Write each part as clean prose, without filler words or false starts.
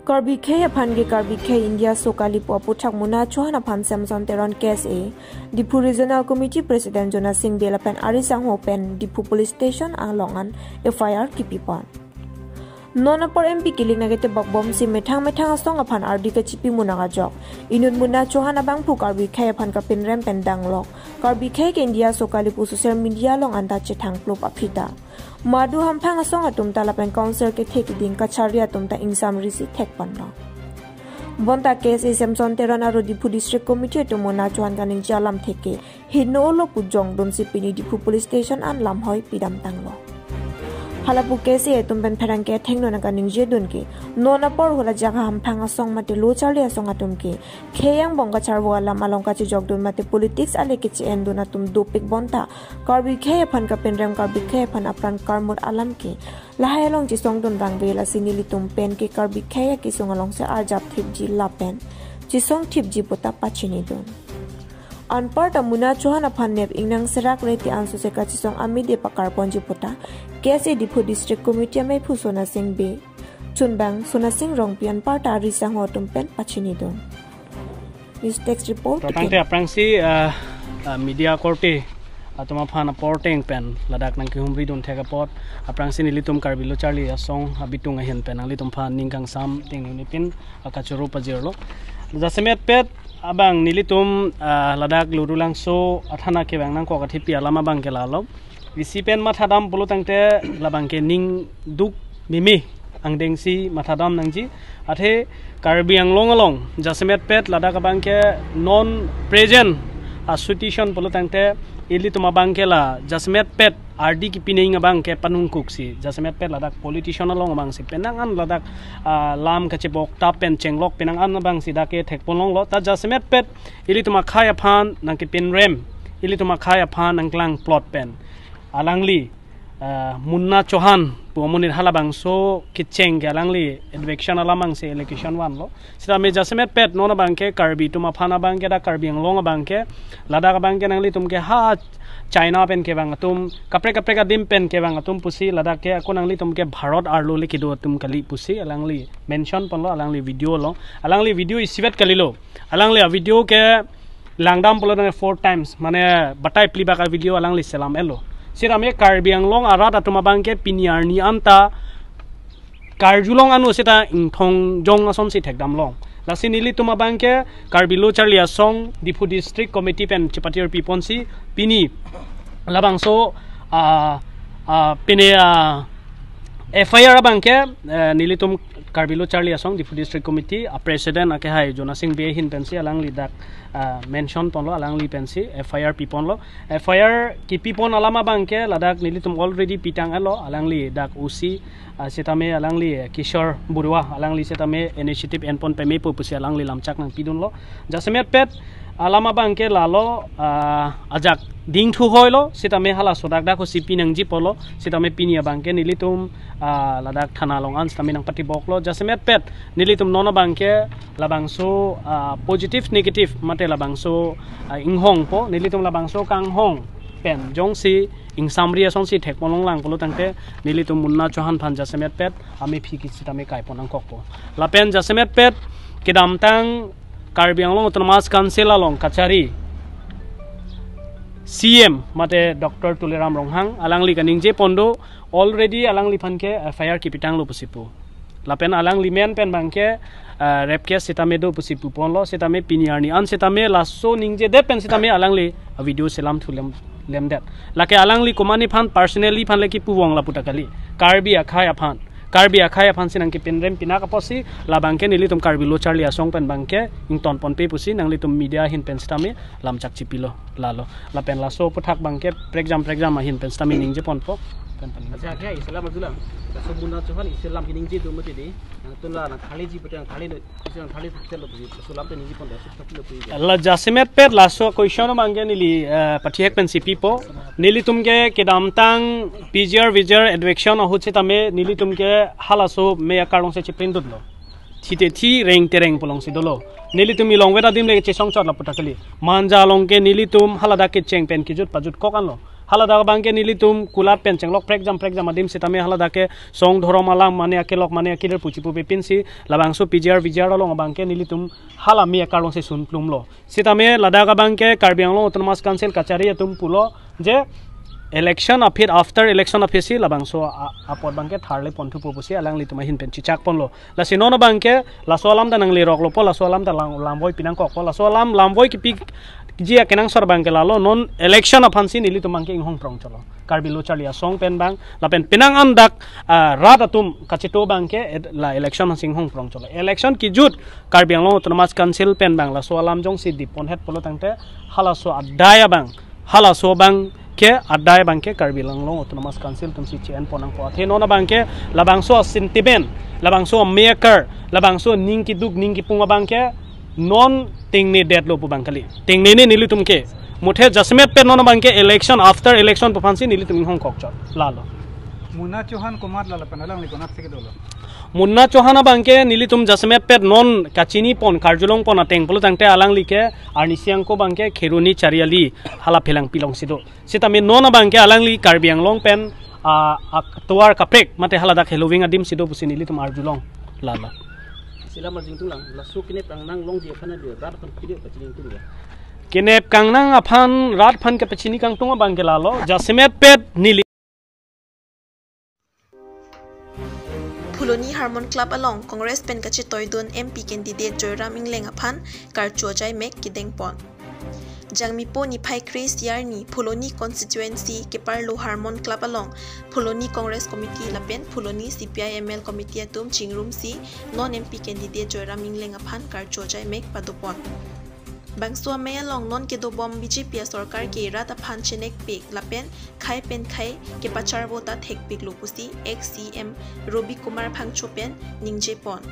Karbi K upon Karbi K India Sokalipo Putak Muna Chohan upon Samson Teron case A. Dipu Regional Committee President Jonas Singh Belapan Arisang Hopen Dipu Police Station Alongan FIR Kipipan. Non upper MP killing negative bom si metang song upon Ardika Chipi Munagajok. Inun Muna Chohan abang pu Karbi K upon Kapin Rem Pendang Lok. Karbi K India Sokalipo social media long anta chetang plop apita. Madu hampang asong atum talapan council ke thek ding kacharia atum ta insam risi thek panno. Bonta case Samson Teron aro Dipu District Committee to Mona Chuan kaning jalam theke hino lo pujong dum sipini Dipu Police Station an lam hoi pidam tanglo. Halapu case atum ben pherang ke thengno na kaning jedun ke nona por hola jaga hampang asong mate lo charli asong atum ke kheyang bonga charwa lam along ka chi jogdun mate politics ale ke chi enduna tum dopik bonta Karbi K phan ka penram Karbi K phan apran karmur alam ke lahai long chi song dun rang bela sinili tum pen ke Karbi K ki song along se arjap thip ji la pen chi song thip ji pota pachini dun Anpar Muna Chohan upon Neb Inang Serak Reti Ansu Sekachisong Amide Pakar Ponji Pota, Kese Dipu District Committee May Pusona Sing Be, Chunbang, Sona Sing Rong Pian Parta Risang Hotum Pen Pachinidon. News text report. Tante aprangsi media korte atau mafana porteng pen ladak nang kihumri don thega pot aprangsi nilitum karbilo charli asong habitung ahen pen nalitum fan ningkang sam ting nipin akachuru pajirlo. Jasemet pet abang nilitum ladak lurulang so athana ke bang nang ko kathipi alama bang ke lalo isipen mathadam polutangte labang ke ning duk mimi angdengsi mathadam nangji athe karbi anglong along jasemet pet ladak abang ke non present association polutangte ilitum abang ke la jasemet pet RD ki pining abang ke panungkuk si jasemet pet ladak politician along abang si penangan ladak lam kachebok tapen chenglok penangan abang si dake thekpolong lo ta jasemet pet ilituma khaya phan nang ki pin rem ilituma khaya phan nang klang plot pen alangli munna chohan puamunir halabang so kicheng ke alangli advection alamang se election wan lo sira me jasemet pet nona bang ke karbi tuma phana bang ke da karbi anglong bang ke ladak bang ke nangli tum ke ha China pen ke bang atum kapre ka dim pen ke bang atum pusi ladak ke akon angli tum ke bharat arlo le kido atum kali pusi alangli mention panlo alangli video isibet kali lo alangli video ke langdam polo 4 times mane batai pliba ka video alangli selam elo sirame karbi anglong arat atuma bangke piniarni anta karjulong anu sita ingthong jong asom si thekdam long lasinili tuma bangke karbilo charlia song Dipu District Committee pen chipatir piponsi pini labangso pine FIR bangke nilitum karbilo charlia song Dipu District Committee president ake hai Jonas Singh be hin pensi alangli dak mention ponlo alangli pensi FIR piponlo FIR ki pipon alama bangke ladak nilitum already pitang alo alangli dak usi setame alangli Kishore Burwa alangli setame initiative enpon peme pusi alangli lamchak nang pidun lo jasemet pet alama bangke lalo ajak ding thu hoilo setame hala sodak dak sipi nang jipolo setame pinia bangke nilitum ladak thana longan setame nang patibok lo jasemet pet nilitum nona bangke labangso positive negative mate labangso inghong po nilitum labangso kanghong pen jongsi ingsamri asong si thekpolong lang polo tangte nilitum munna chohan phan jasemet pet ami phiki sitame kaiponang kokpo lapen jasemet pet kidam tang Karbi Anglong Autonomous Council along Kachari CM mate Dr. Tuleram Ronghang alangli kaning je pondo already alangli phanke FIR kipitang lo pusipu lapen alangli men pen bangke rep case sitame do pusipu ponlo sitame piniarni an sitame lasso ningje de pen sitame alangli video selam thulem lemdet lake alangli komani phan personally phan leki puwong la putakali Karbi akhaya phan sinang ki penrem pinaka posi labangke nilitum karbilo charli asong pen bangke ington pon pe pusi nang litum media hin pen stami lamchak chipilo lalo lapen laso puthak bangke program hin pen stami ningje pon po pen pen acha kya islam adulam so bunna chohan islam ki ningje do mate de tunla na khali ji putang khali islam khali chelo pusi sulam pe ningje pon da chilo pusi Allah jasemet pet laso question mangge nili pathiek pen sipi po nilitum ke kedamtang pgr vijr advection hoche tame nilitum ke halaso me akarong se chipin dudlo thite thi reng tereng polong si dolo nilitum ilong weda dim le che song chot la putakali manja long ke nilitum halada ke cheng pen kijut pajut kokan lo halada bangke nilitum kulat pen cenglok prek jam adim sitame halada ke song dhorom alang mane akelok mane akiler puchipu pepinsi labangso PGR along bangke nilitum halami akarong se sunplum lo sitame ladaga bangke Karbi Anglong Autonomous Council kachari tum pulo je election appear after election appear si labangso apot bangke tharle pontu popusi alang lituma hin pen chichak ponlo la sinono bangke la solam da nang lirok lo po la solam da lamboy pinang kok la solam lamboy ki pik jia kenang sor bangke lalo non election apansi nili tumangke inghong prong cholo Karbi lo charlia song pen bang la pen pinang andak rata tum kachito bangke la election sing hong prong cholo election ki jut Karbi Anglong Autonomous Council pen bang la solam jong si dipon het polo tangte hala so adaya bang hala so bang ke adai bangke Karbi Anglong Autonomous Council tum si chen ponang po athe nona bangke labangso sentimen labangso maker labangso ningki duk ningki punga bangke non tingni dead lo pu bangkali tingni ni nili tumke muthe jasmet pe nona bangke election after election pufansi nili tum hong kok chot lalo Munna Chauhan kumat lala penalang likonat sike dolo Munna Chauhan bangke nili tum jasmet pe non kachini pon karjulong pon ateng polo tangte alang like arnisiang ko bangke kheruni chariali hala phelang pilong sido sitame nona bangke alang li Karbi Anglong pen tuar kaprek mate hala dak Halloween adim sido pusi nili tum arjulong lala sila marjing tulang lasu kinep ang nang long dia kana dia rat pan video kacing tulang kinep kang nang aphan rat phan ke pechini kang tunga bangke lalo jasmet pet nili Phuloni Harmon Club along Congress pen kachi toydon MP candidate Joyram Ingleng aphan karchuajai mek kideng pon Jangmi po ni Pai Chris Yarni Phuloni constituency ke Parlo Harmon Club along Phuloni Congress Committee lapen Phuloni CPI ML Committee atum chingrum si non MP candidate Joyram Ingleng aphan karchuajai mek padupon Bangso may along non ke do bom BJP sarkar ke rat aphan chenek pek lapen khai pen khai ke pachar bota thek pek lupusi XCM Robi Kumar Phangcho pen ningje pon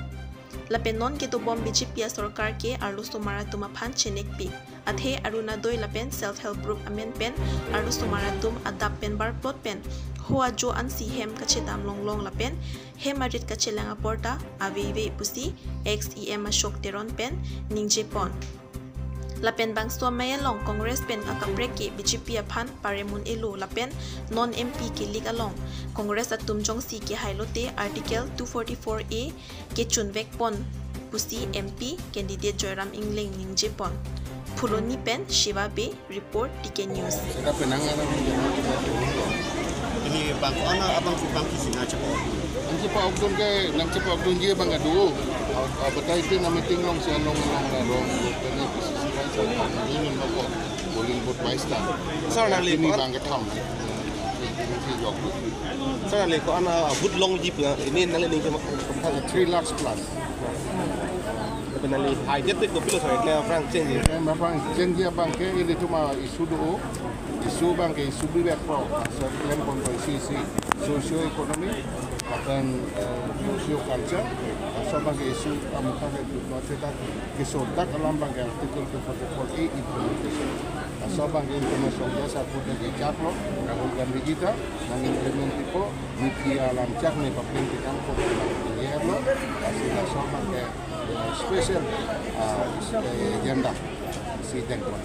lapen non ke do bom BJP sarkar ke arlo somara tuma phan chenek pek athe aruna doi lapen self help group amen pen arlo somara tum adap pen bar plot pen hoa jo an si hem kache dam long long lapen hemarit kache langa porta aveve pusi XEM ashok teron pen ningje pon lapen bangso may along Congress pen akaprek ke BJP aphan paremun elo lapen non MP ke lig along Congress atum jong si ke hailote article 244A ke chunvek pon pusi MP candidate Joyram Ingleng ningje pon Phuloni pen Shiva Be report TK News ini bangko ana abang bangki sina cepo anji pa okdon ke nang cepo okdon je bang adu betai ke na meeting long sian long long ini ini mako boleh buat maista sana le ini bang ke tham sana le ko ana good long jeep ini nale ning ke 3 lakhs plus benali high jet ko pilo saya ke frank change memang janji bang ke ini cuma isu do isu bang ke isu bi pro selain konstitusi socio ekonomi akan socio culture asal bang ke isu amuka ke kita kesodak alam bang ke artikel 244A implementation asal bang ke informasi jasa pun ke jaklo Rahul Gandhi kita nang implement ko miki alam cak ne papin kita ko ini lo asal bang ke special agenda si tengkuan